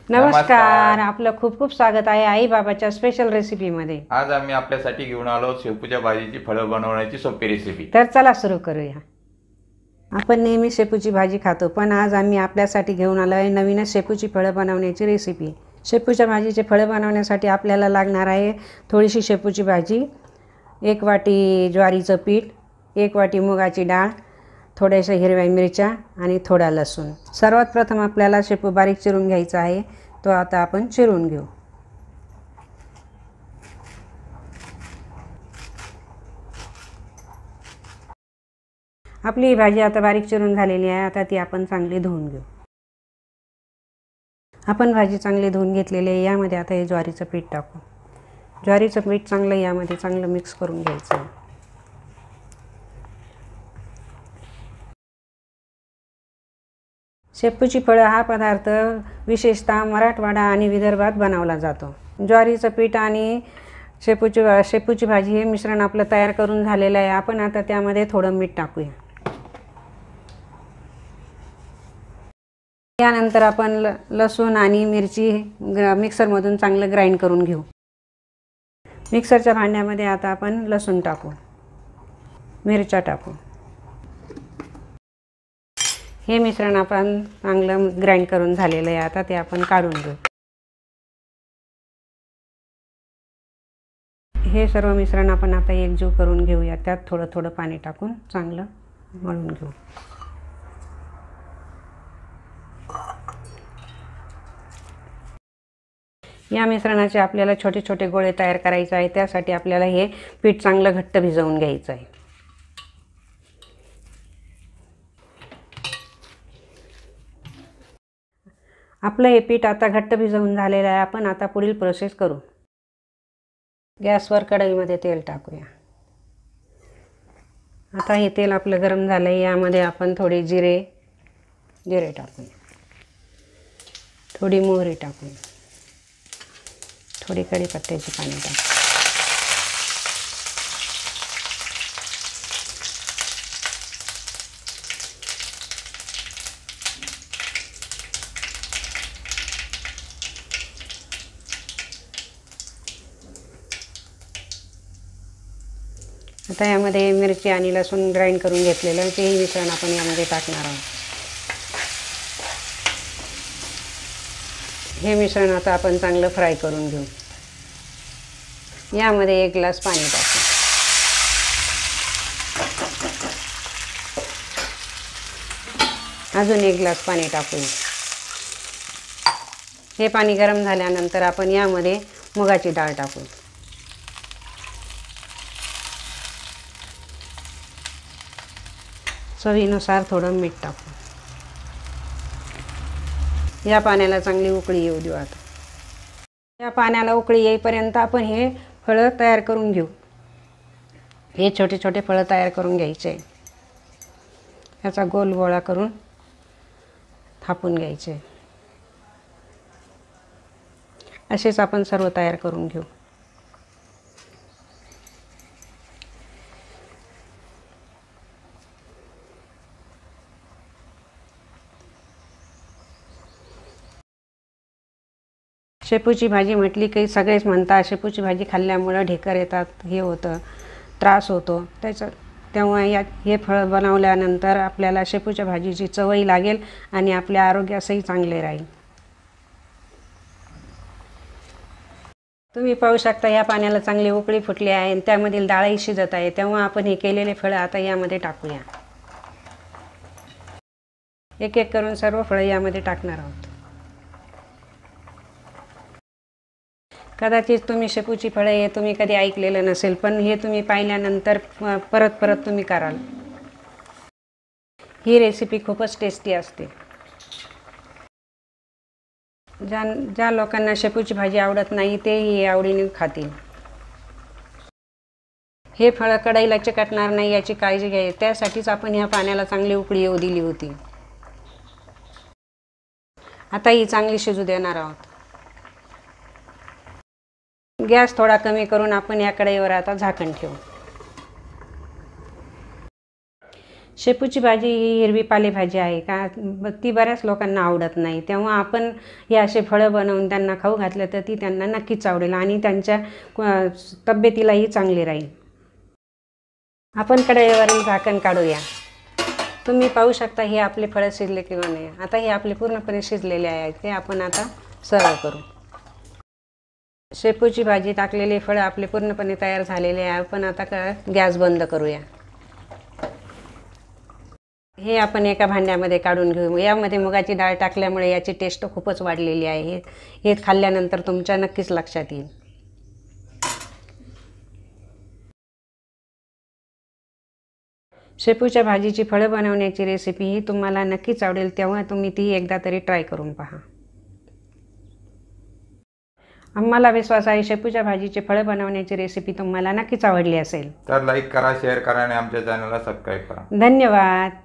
नमस्कार, आपलं खूप खूप स्वागत आहे आई बाबाच्या स्पेशल रेसिपीमध्ये। आज आम्ही आपल्यासाठी घेऊन आलो शेपूच्या भाजीची फळं बनवण्याची सोपी रेसिपी। तर चला सुरू करूया। आपण नेहमी शेपूची भाजी खातो, पण आज आम्ही आपल्यासाठी घेऊन आलो आहे नवीनच शेपूची फळं बनवण्याची रेसिपी। शेपूच्या भाजीचे फळं बनवण्यासाठी आपल्याला लागणार आहे थोडीशी शेपूची भाजी, 1 वाटी ज्वारीचं पीठ, 1 वाटी मुगाची डाळ, थोड्याशा हिरव्या मिरच्या आणि थोडा लसूण। सर्वात प्रथम आपल्याला शेपू बारीक चिरून घ्यायचा आहे, तो आता आपण चिरून घेऊ। आपली ही भाजी आता बारीक चिरून झालेली आहे, आता ती आपण चांगली धुवून घेऊ। आपण भाजी चांगली धुवून घेतलेली आहे। यामध्ये आता हे ज्वारीचं पीठ टाकू। ज्वारीचं पीठ चांगलं यामध्ये चांगलं मिक्स करून घ्यायचं आहे। शेपूची फळं हा पदार्थ विशेषतः मराठवाडा आणि विदर्भात बनवला जातो। ज्वारीचं पीठ आणि शेपूची भाजी हे मिश्रण आपलं तयार करून झालेलं आहे। आपण आता त्यामध्ये थोडं मीठ टाकूया। यानंतर आपण लसूण आणि मिरची मिक्सरमधून चांगलं ग्राइंड करून घेऊ। मिक्सरच्या भांड्यामध्ये आता आपण लसूण टाकू, मिरच्या टाकू। हे मिश्रण आपण चांगलं ग्राइंड करून झालेलं आहे, आता ते आपण काढून घेऊ। हे सर्व मिश्रण आपण आता एकजीव करून घेऊया। त्यात थोडं थोडं पाणी टाकून चांगलं मळून घेऊ। या मिश्रणाचे आपल्याला छोटे छोटे गोळे तयार करायचे आहे। त्यासाठी आपल्याला हे पीठ चांगलं घट्ट भिजवून घ्यायचं आहे। आपलं हे पीठ आता घट्ट भिजवून झालेलं आहे। आपण आता पुढील प्रोसेस करू। गॅसवर कढईमध्ये तेल टाकूया। आता हे तेल आपलं गरम झालं आहे, यामध्ये आपण थोडे जिरे टाकूया, थोडी मोहरी टाकूया, थोडी कढीपत्त्याची पाने टाकू। आता यामध्ये मिरची आणि लसूण ग्राइंड करून घेतलेलं तेही मिश्रण आपण यामध्ये टाकणार आहोत। हे मिश्रण आता आपण चांगलं फ्राय करून घेऊ। यामध्ये 1 ग्लास पाणी टाकू। अजून 1 ग्लास पाणी टाकू। हे पाणी गरम झाल्यानंतर आपण यामध्ये मुगाची डाळ टाकू। चवीनुसार थोडं मीठ टाकू। या पाण्याला चांगली उकळी येऊ देऊ। आता या पाण्याला उकळी येईपर्यंत आपण हे फळं तयार करून घेऊ। हे छोटे छोटे फळं तयार करून घ्यायचे। याचा गोल गोळा करून थापून घ्यायचे। असेच आपण सर्व तयार करून घेऊ। शेपूची भाजी म्हटली की सगळेच म्हणतात शेपूची भाजी खाल्ल्यामुळे ढेकर येतात, हे होतं, त्रास होतो। तेव्हा हे फळ बनवल्यानंतर आपल्याला शेपूच्या भाजीची चवही लागेल आणि आपल्या आरोग्यासही चांगले राहील। तुम्ही पाहू शकता या पाण्याला चांगली उकळी फुटली आहे आणि त्यामधील डाळही शिजत आहे। तेव्हा आपण हे केलेले फळं आता यामध्ये टाकूया। एक एक करून सर्व फळं यामध्ये टाकणार आहोत। कदाचित तुम्ही शेपूची फळं हे तुम्ही कधी ऐकलेलं नसेल, पण हे तुम्ही पाहिल्यानंतर परत परत तुम्ही कराल। ही रेसिपी खूपच टेस्टी असते। ज्या लोकांना शेपूची भाजी आवडत नाही तेही आवडीने खातील। हे फळं कढईला चिकटणार नाही याची काळजी घ्या, त्यासाठीच आपण ह्या पाण्याला चांगली उकळी येऊ दिली होती। आता ही चांगली शिजू देणार आहोत। गॅस थोडा कमी करून आपण या कढईवर आता झाकण ठेवू। शेपूची भाजी ही हिरवी पालेभाजी आहे का ती बऱ्याच लोकांना आवडत नाही, तेव्हा आपण हे असे फळं बनवून त्यांना खाऊ घातलं तर ती त्यांना नक्कीच आवडेल आणि त्यांच्या तब्येतीलाही चांगली राहील. आपण कढईवरील झाकण काढूया. तुम्ही पाहू शकता हे आपले फळं शिजले किंवा नाही. आता हे आपले पूर्णपणे शिजलेले आहेत, ते आपण आता सर्व करू. शेपूची भाजी टाकलेले फळं आपले पूर्णपणे तयार झालेले आहे. आपण आता गॅस बंद करूया. हे आपण एका भांड्यामध्ये काढून घेऊ. यामध्ये मुगाची डाळ टाकल्यामुळे याची टेस्ट खूपच वाढलेली आहे. हे खाल्ल्यानंतर तुमच्या नक्कीच लक्षात येईल. शेपूच्या भाजीची फळं बनवण्याची रेसिपी ही तुम्हाला नक्कीच आवडेल, तेव्हा तुम्ही ती एकदा तरी ट्राय करून पहा. आम्हाला विश्वास आहे शेपूच्या भाजीचे फळं बनवण्याची रेसिपी तुम्हाला नक्कीच आवडली असेल. तर लाईक करा, शेअर करा आणि आमच्या चॅनलला सबस्क्राईब करा. धन्यवाद.